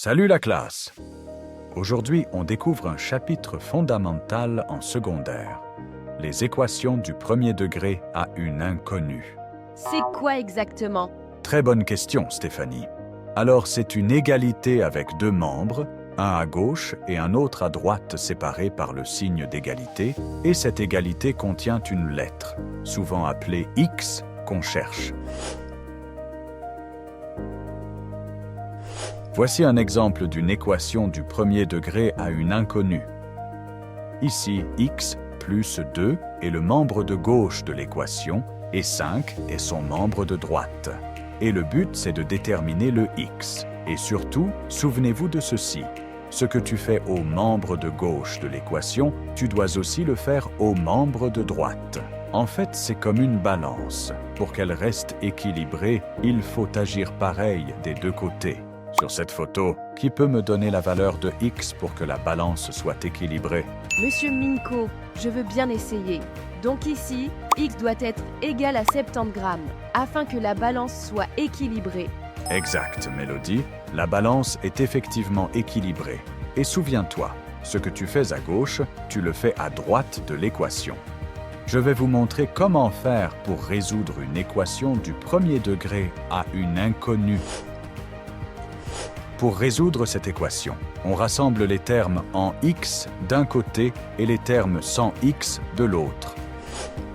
Salut la classe! Aujourd'hui, on découvre un chapitre fondamental en secondaire. Les équations du premier degré à une inconnue. C'est quoi exactement? Très bonne question, Stéphanie. Alors, c'est une égalité avec deux membres, un à gauche et un autre à droite séparés par le signe d'égalité, et cette égalité contient une lettre, souvent appelée X, qu'on cherche. Voici un exemple d'une équation du premier degré à une inconnue. Ici, x plus 2 est le membre de gauche de l'équation et 5 est son membre de droite. Et le but, c'est de déterminer le x. Et surtout, souvenez-vous de ceci. Ce que tu fais au membre de gauche de l'équation, tu dois aussi le faire au membre de droite. En fait, c'est comme une balance. Pour qu'elle reste équilibrée, il faut agir pareil des deux côtés. Sur cette photo, qui peut me donner la valeur de x pour que la balance soit équilibrée? Monsieur Minko, je veux bien essayer. Donc ici, x doit être égal à 70 grammes, afin que la balance soit équilibrée. Exact, Mélodie. La balance est effectivement équilibrée. Et souviens-toi, ce que tu fais à gauche, tu le fais à droite de l'équation. Je vais vous montrer comment faire pour résoudre une équation du premier degré à une inconnue. Pour résoudre cette équation, on rassemble les termes en x d'un côté et les termes sans x de l'autre.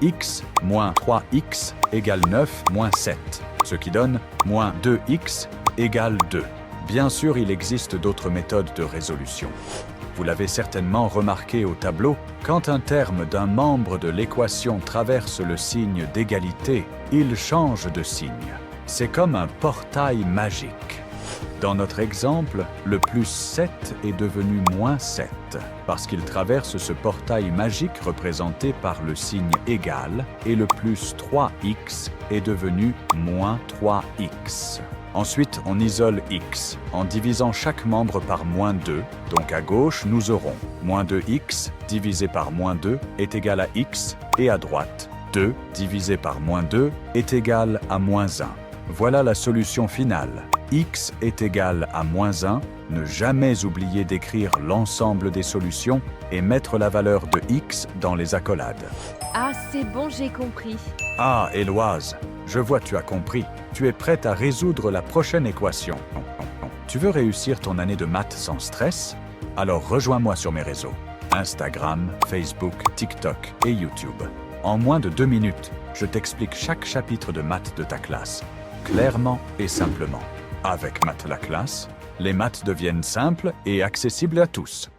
X moins 3x égale 9 moins 7, ce qui donne moins 2x égale 2. Bien sûr, il existe d'autres méthodes de résolution. Vous l'avez certainement remarqué au tableau, quand un terme d'un membre de l'équation traverse le signe d'égalité, il change de signe. C'est comme un portail magique. Dans notre exemple, le plus 7 est devenu moins 7, parce qu'il traverse ce portail magique représenté par le signe égal, et le plus 3x est devenu moins 3x. Ensuite, on isole x, en divisant chaque membre par moins 2, donc à gauche, nous aurons moins 2x divisé par moins 2 est égal à x, et à droite, 2 divisé par moins 2 est égal à moins 1. Voilà la solution finale. X est égal à moins 1, ne jamais oublier d'écrire l'ensemble des solutions et mettre la valeur de x dans les accolades. Ah, c'est bon, j'ai compris. Ah, Héloïse, je vois tu as compris. Tu es prête à résoudre la prochaine équation. Tu veux réussir ton année de maths sans stress? Alors rejoins-moi sur mes réseaux. Instagram, Facebook, TikTok et YouTube. En moins de 2 minutes, je t'explique chaque chapitre de maths de ta classe, clairement et simplement. Avec Maths la classe, les maths deviennent simples et accessibles à tous.